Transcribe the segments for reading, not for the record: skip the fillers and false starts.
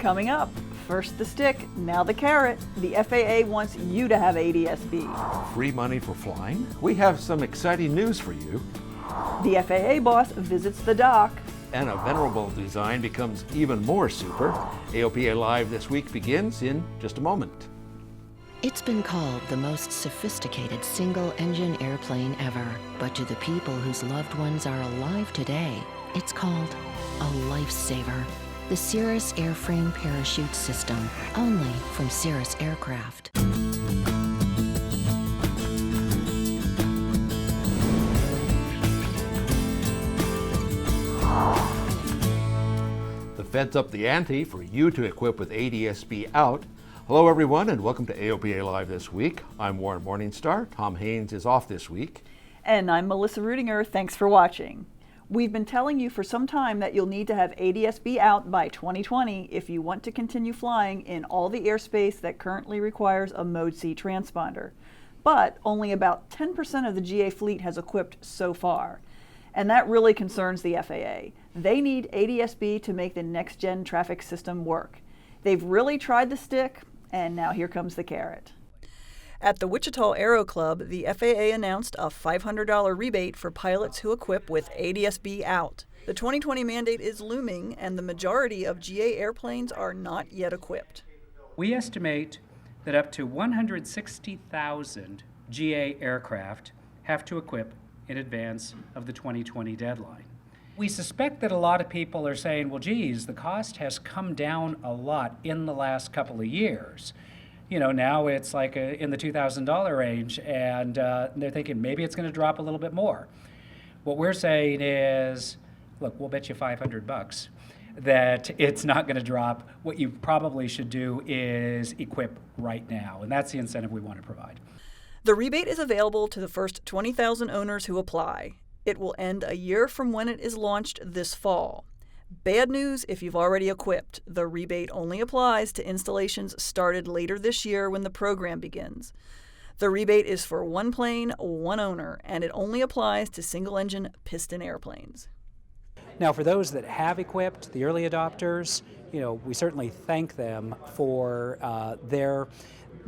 Coming up, first the stick, now the carrot. The FAA wants you to have ADS-B. Free money for flying? We have some exciting news for you. The FAA boss visits the dock. And a venerable design becomes even more super. AOPA Live this week begins in just a moment. It's been called the most sophisticated single-engine airplane ever. But to the people whose loved ones are alive today, it's called a lifesaver. The Cirrus Airframe Parachute System, only from Cirrus Aircraft. The Fed's up the ante for you to equip with ADS-B out. Hello everyone and welcome to AOPA Live this week. I'm Warren Morningstar. Tom Haynes is off this week. And I'm Melissa Rudinger. Thanks for watching. We've been telling you for some time that you'll need to have ADS-B out by 2020 if you want to continue flying in all the airspace that currently requires a Mode C transponder. But only about 10% of the GA fleet has equipped so far. And that really concerns the FAA. They need ADS-B to make the next-gen traffic system work. They've really tried the stick, and now here comes the carrot. At the Wichita Aero Club, the FAA announced a $500 rebate for pilots who equip with ADS-B out. The 2020 mandate is looming, and the majority of GA airplanes are not yet equipped. We estimate that up to 160,000 GA aircraft have to equip in advance of the 2020 deadline. We suspect that a lot of people are saying, well, geez, the cost has come down a lot in the last couple of years. You know, now it's like in the $2,000 range, and they're thinking maybe it's going to drop a little bit more. What we're saying is, look, we'll bet you $500 that it's not going to drop. What you probably should do is equip right now, and that's the incentive we want to provide. The rebate is available to the first 20,000 owners who apply. It will end a year from when it is launched this fall. Bad news if you've already equipped. The rebate only applies to installations started later this year when the program begins. The rebate is for one plane, one owner, and it only applies to single-engine piston airplanes. Now, for those that have equipped, the early adopters, we certainly thank them for their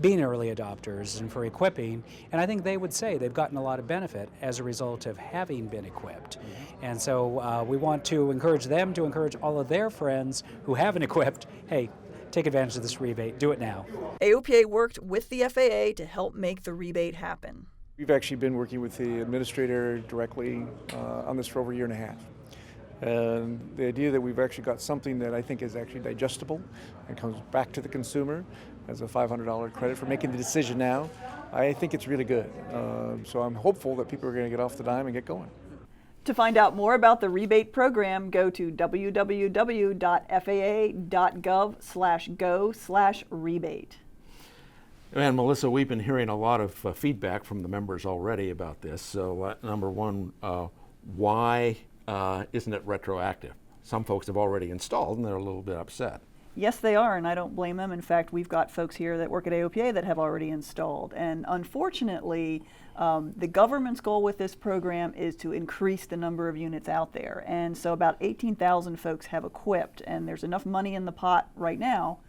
being early adopters and for equipping, and I think they would say they've gotten a lot of benefit as a result of having been equipped. And so we want to encourage them to encourage all of their friends who haven't equipped, hey, take advantage of this rebate, do it now. AOPA worked with the FAA to help make the rebate happen. We've actually been working with the administrator directly on this for over a year and a half. And the idea that we've actually got something that I think is actually digestible and comes back to the consumer as a $500 credit for making the decision now, I think it's really good. So I'm hopeful that people are going to get off the dime and get going. To find out more about the rebate program, go to www.faa.gov/go/rebate. And Melissa, we've been hearing a lot of feedback from the members already about this. So number one, why isn't it retroactive? Some folks have already installed and they're a little bit upset. Yes, they are, and I don't blame them. In fact, we've got folks here that work at AOPA that have already installed. And unfortunately, the government's goal with this program is to increase the number of units out there. And so about 18,000 folks have equipped, and there's enough money in the pot right now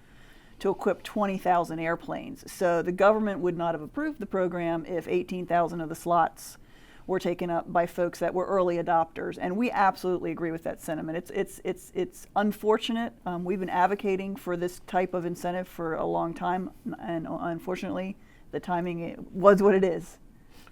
to equip 20,000 airplanes. So the government would not have approved the program if 18,000 of the slots were taken up by folks that were early adopters, and we absolutely agree with that sentiment. It's unfortunate. We've been advocating for this type of incentive for a long time, and unfortunately, the timing was what it is.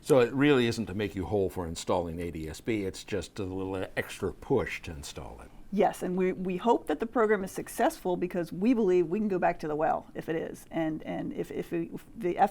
So it really isn't to make you whole for installing ADS-B, it's just a little extra push to install it. Yes, and we hope that the program is successful because we believe we can go back to the well if it is. And if the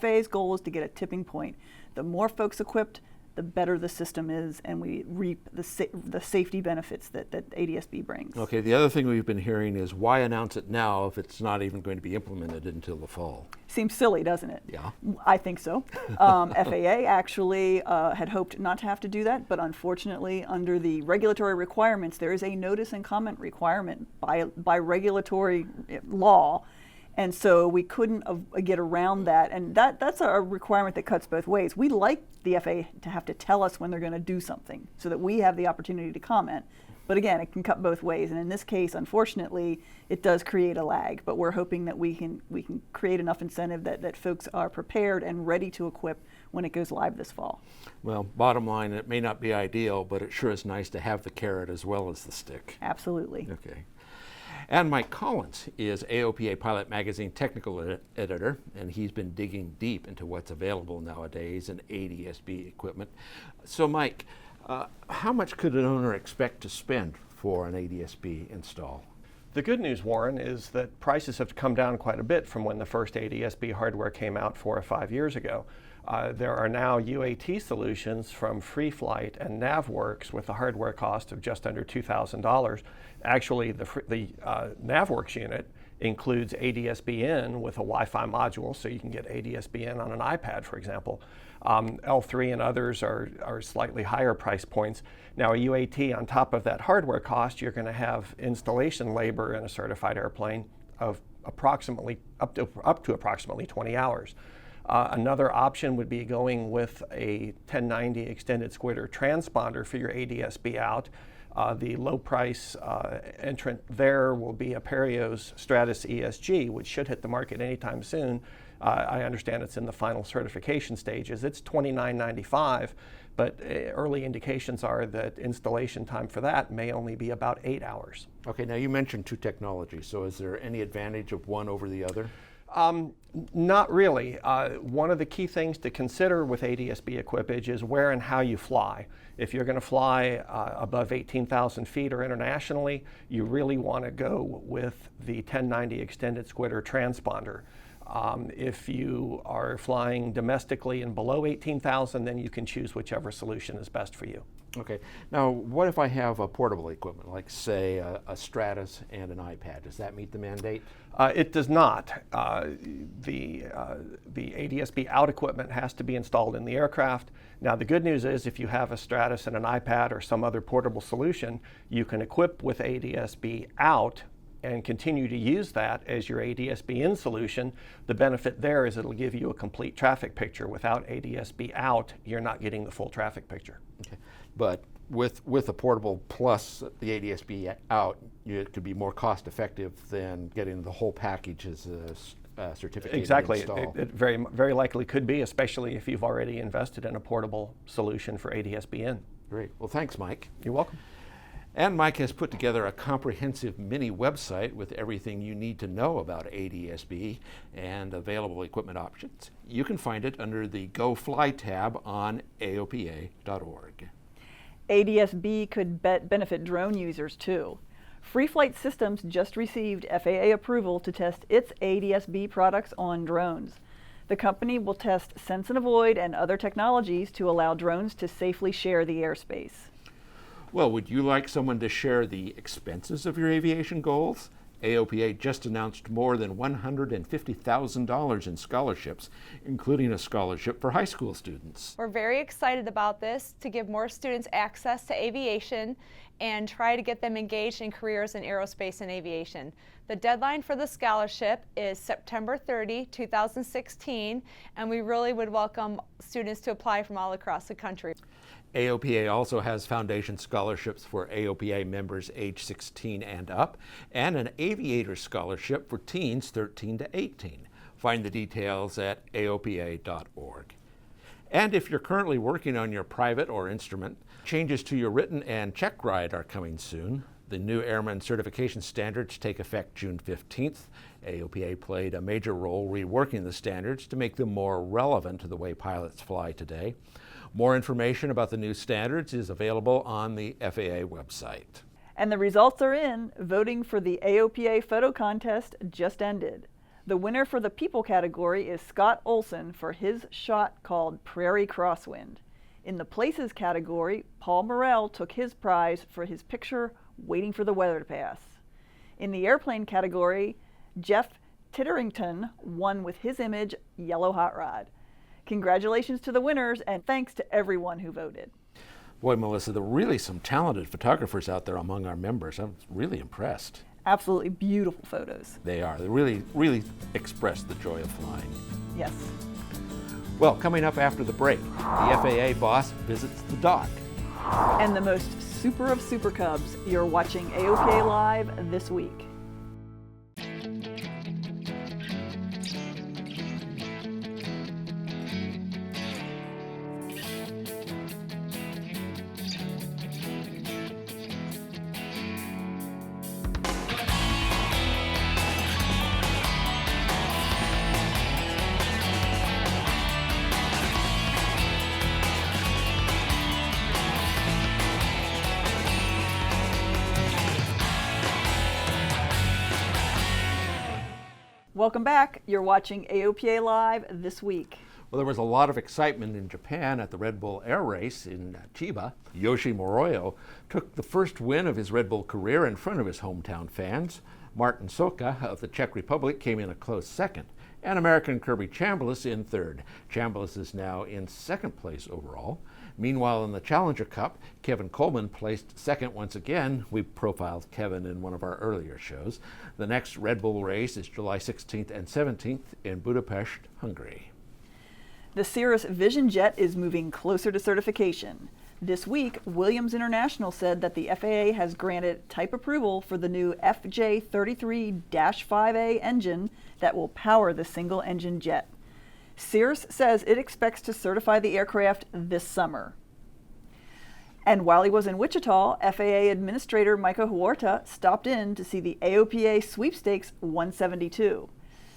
FAA's goal is to get a tipping point, the more folks equipped, the better the system is, and we reap the safety benefits that ADS-B brings. Okay, the other thing we've been hearing is why announce it now if it's not even going to be implemented until the fall? Seems silly, doesn't it? Yeah. I think so. FAA actually had hoped not to have to do that, but unfortunately, under the regulatory requirements, there is a notice and comment requirement by regulatory law. And so we couldn't get around that, and that's a requirement that cuts both ways. We like the FAA to have to tell us when they're going to do something so that we have the opportunity to comment. But again, it can cut both ways, and in this case, unfortunately, it does create a lag. But we're hoping that we can create enough incentive that folks are prepared and ready to equip when it goes live this fall. Well, bottom line, it may not be ideal, but it sure is nice to have the carrot as well as the stick. Absolutely. Okay. And Mike Collins is AOPA Pilot Magazine technical editor, and he's been digging deep into what's available nowadays in ADS-B equipment. So Mike, how much could an owner expect to spend for an ADS-B install? The good news, Warren, is that prices have come down quite a bit from when the first ADS-B hardware came out 4 or 5 years ago. There are now UAT solutions from FreeFlight and NavWorks with a hardware cost of just under $2,000. Actually, the NavWorks unit includes ADS-B in with a Wi-Fi module, so you can get ADS-B in on an iPad, for example. L3 and others are slightly higher price points. Now, a UAT on top of that hardware cost, you're going to have installation labor in a certified airplane of approximately up to approximately 20 hours. Another option would be going with a 1090 extended squitter transponder for your ADS-B out. The low price entrant there will be Apereo's Stratus ESG, which should hit the market anytime soon. I understand it's in the final certification stages. It's $29.95, but early indications are that installation time for that may only be about 8 hours. Okay, now you mentioned two technologies, so is there any advantage of one over the other? Not really. One of the key things to consider with ADS-B equipage is where and how you fly. If you're going to fly above 18,000 feet or internationally, you really want to go with the 1090 extended squitter transponder. If you are flying domestically and below 18,000, then you can choose whichever solution is best for you. Okay. Now, what if I have a portable equipment, like say a Stratus and an iPad? Does that meet the mandate? It does not. The ADS-B out equipment has to be installed in the aircraft. Now, the good news is if you have a Stratus and an iPad or some other portable solution, you can equip with ADS-B out and continue to use that as your ADS-B in solution. The benefit there is it'll give you a complete traffic picture. Without ADS-B out, you're not getting the full traffic picture. Okay. But with a portable plus the ADS-B out, it could be more cost effective than getting the whole package as a certificated Exactly. install. It very likely could be, especially if you've already invested in a portable solution for ADS-B in. Great. Well, thanks, Mike. You're welcome. And Mike has put together a comprehensive mini website with everything you need to know about ADS-B and available equipment options. You can find it under the Go Fly tab on AOPA.org. ADS-B could benefit drone users too. FreeFlight Systems just received FAA approval to test its ADS-B products on drones. The company will test Sense and Avoid and other technologies to allow drones to safely share the airspace. Well, would you like someone to share the expenses of your aviation goals? AOPA just announced more than $150,000 in scholarships, including a scholarship for high school students. We're very excited about this to give more students access to aviation and try to get them engaged in careers in aerospace and aviation. The deadline for the scholarship is September 30, 2016, and we really would welcome students to apply from all across the country. AOPA also has foundation scholarships for AOPA members age 16 and up, and an aviator scholarship for teens 13 to 18. Find the details at AOPA.org. And if you're currently working on your private or instrument, changes to your written and check ride are coming soon. The new Airman Certification Standards take effect June 15th. AOPA played a major role reworking the standards to make them more relevant to the way pilots fly today. More information about the new standards is available on the FAA website. And the results are in. Voting for the AOPA photo contest just ended. The winner for the people category is Scott Olson for his shot called Prairie Crosswind. In the places category, Paul Morrell took his prize for his picture Waiting for the Weather to Pass. In the airplane category, Jeff Titterington won with his image Yellow Hot Rod. Congratulations to the winners, and thanks to everyone who voted. Boy, Melissa, there are really some talented photographers out there among our members. I'm really impressed. Absolutely beautiful photos. They are. They really express the joy of flying. Yes. Well, coming up after the break, the FAA boss visits the dock. And the most super of Super Cubs, you're watching AOPA Live this week. Welcome back. You're watching AOPA Live this week. Well, there was a lot of excitement in Japan at the Red Bull Air Race in Chiba. Yoshi Moroyo took the first win of his Red Bull career in front of his hometown fans. Martin Soka of the Czech Republic came in a close second, and American Kirby Chambliss in third. Chambliss is now in second place overall. Meanwhile, in the Challenger Cup, Kevin Coleman placed second once again. We profiled Kevin in one of our earlier shows. The next Red Bull race is July 16th and 17th in Budapest, Hungary. The Cirrus Vision Jet is moving closer to certification. This week, Williams International said that the FAA has granted type approval for the new FJ33-5A engine that will power the single-engine jet. Cirrus says it expects to certify the aircraft this summer. And while he was in Wichita, FAA Administrator Micah Huerta stopped in to see the AOPA Sweepstakes 172.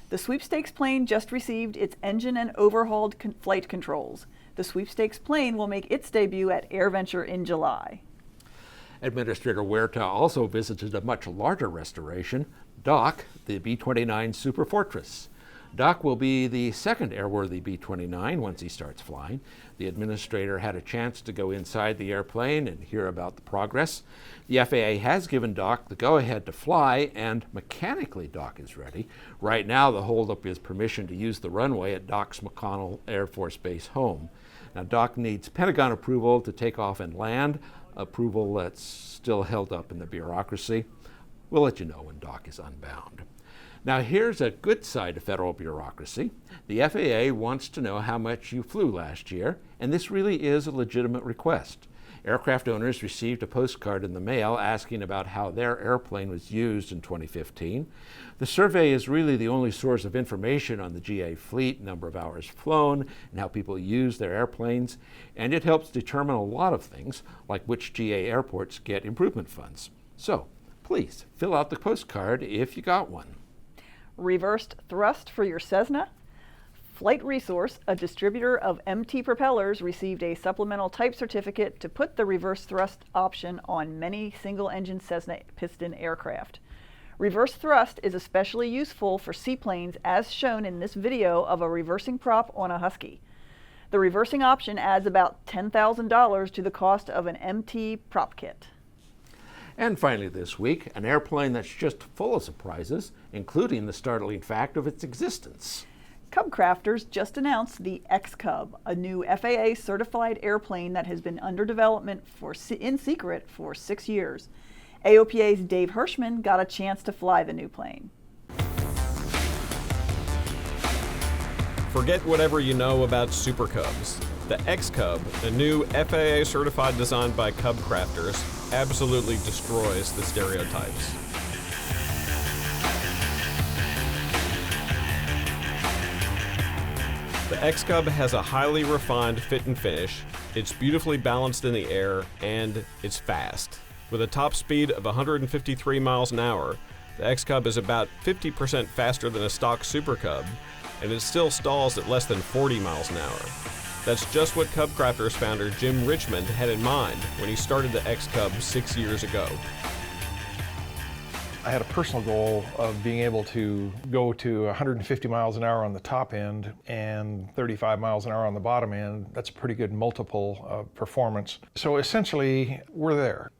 The sweepstakes plane just received its engine and overhauled flight controls. The sweepstakes plane will make its debut at AirVenture in July. Administrator Huerta also visited a much larger restoration, Doc, the B-29 Super Fortress. Doc will be the second airworthy B-29 once he starts flying. The administrator had a chance to go inside the airplane and hear about the progress. The FAA has given Doc the go-ahead to fly, and mechanically Doc is ready. Right now the holdup is permission to use the runway at Doc's McConnell Air Force Base home. Now Doc needs Pentagon approval to take off and land, approval that's still held up in the bureaucracy. We'll let you know when Doc is unbound. Now here's a good side of federal bureaucracy. The FAA wants to know how much you flew last year, and this really is a legitimate request. Aircraft owners received a postcard in the mail asking about how their airplane was used in 2015. The survey is really the only source of information on the GA fleet, number of hours flown, and how people use their airplanes, and it helps determine a lot of things, like which GA airports get improvement funds. So, please fill out the postcard if you got one. Reversed thrust for your Cessna? Flight Resource, a distributor of MT propellers, received a supplemental type certificate to put the reverse thrust option on many single-engine Cessna piston aircraft. Reverse thrust is especially useful for seaplanes, as shown in this video of a reversing prop on a Husky. The reversing option adds about $10,000 to the cost of an MT prop kit. And finally this week, an airplane that's just full of surprises, including the startling fact of its existence. Cub Crafters just announced the X-Cub, a new FAA-certified airplane that has been under development in secret for 6 years. AOPA's Dave Hirschman got a chance to fly the new plane. Forget whatever you know about Super Cubs. The X-Cub, a new FAA-certified design by Cub Crafters, absolutely destroys the stereotypes. The X-Cub has a highly refined fit and finish, it's beautifully balanced in the air, and it's fast. With a top speed of 153 miles an hour, the X-Cub is about 50% faster than a stock Super Cub, and it still stalls at less than 40 miles an hour. That's just what Cub Crafters founder Jim Richmond had in mind when he started the X-Cub 6 years ago. I had a personal goal of being able to go to 150 miles an hour on the top end and 35 miles an hour on the bottom end. That's a pretty good multiple of performance. So essentially, we're there.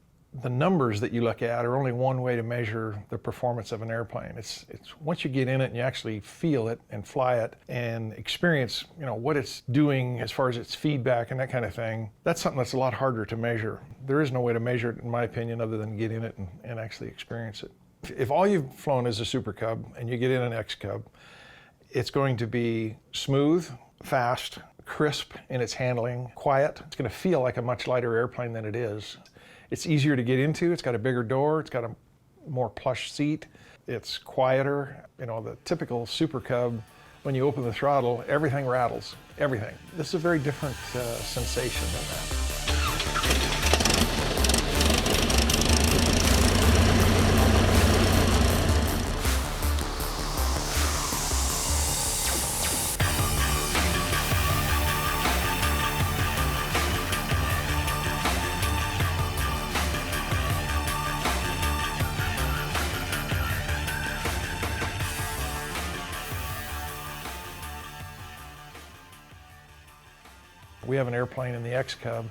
The numbers that you look at are only one way to measure the performance of an airplane. It's once you get in it and you actually feel it and fly it and experience, what it's doing as far as its feedback and that kind of thing. That's something that's a lot harder to measure. There is no way to measure it, in my opinion, other than get in it and actually experience it. If all you've flown is a Super Cub and you get in an X-Cub, it's going to be smooth, fast, crisp in its handling, quiet. It's going to feel like a much lighter airplane than it is. It's easier to get into. It's got a bigger door. It's got a more plush seat. It's quieter. You know, the typical Super Cub, when you open the throttle, everything rattles, everything. This is a very different sensation than that. We have an airplane in the X-Cub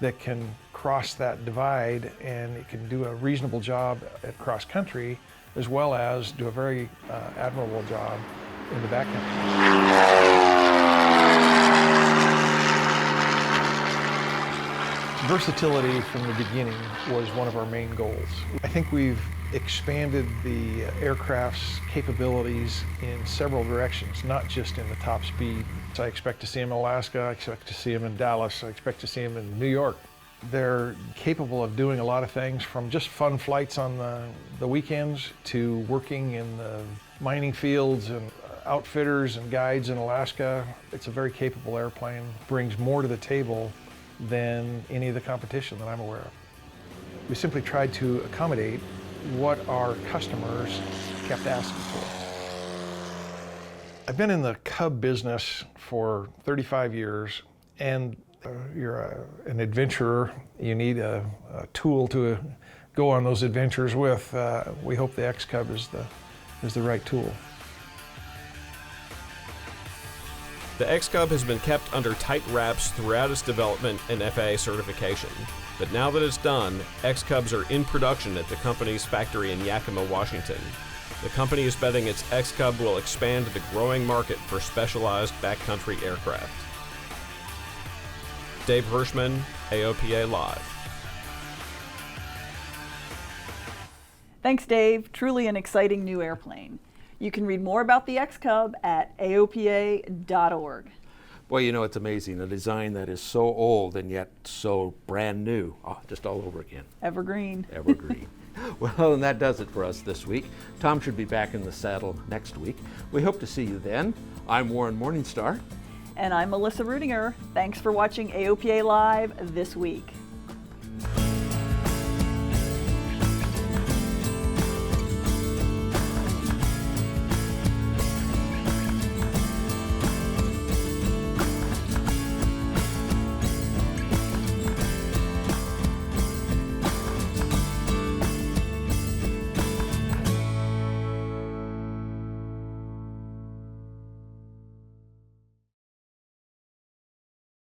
that can cross that divide, and it can do a reasonable job at cross country, as well as do a very admirable job in the backcountry. Versatility from the beginning was one of our main goals. I think we've expanded the aircraft's capabilities in several directions, not just in the top speed. I expect to see them in Alaska, I expect to see them in Dallas, I expect to see them in New York. They're capable of doing a lot of things, from just fun flights on the weekends to working in the mining fields and outfitters and guides in Alaska. It's a very capable airplane, brings more to the table than any of the competition that I'm aware of. We simply tried to accommodate what our customers kept asking for. I've been in the Cub business for 35 years, and you're an adventurer. You need a tool to go on those adventures with. We hope the X-Cub is the right tool. The X-Cub has been kept under tight wraps throughout its development and FAA certification. But now that it's done, X-Cubs are in production at the company's factory in Yakima, Washington. The company is betting its X-Cub will expand the growing market for specialized backcountry aircraft. Dave Hirschman, AOPA Live. Thanks, Dave. Truly an exciting new airplane. You can read more about the X-Cub at aopa.org. Boy, you know, it's amazing, a design that is so old and yet so brand new, just all over again. Evergreen. Evergreen. Well, and that does it for us this week. Tom should be back in the saddle next week. We hope to see you then. I'm Warren Morningstar. And I'm Melissa Rudinger. Thanks for watching AOPA Live this week.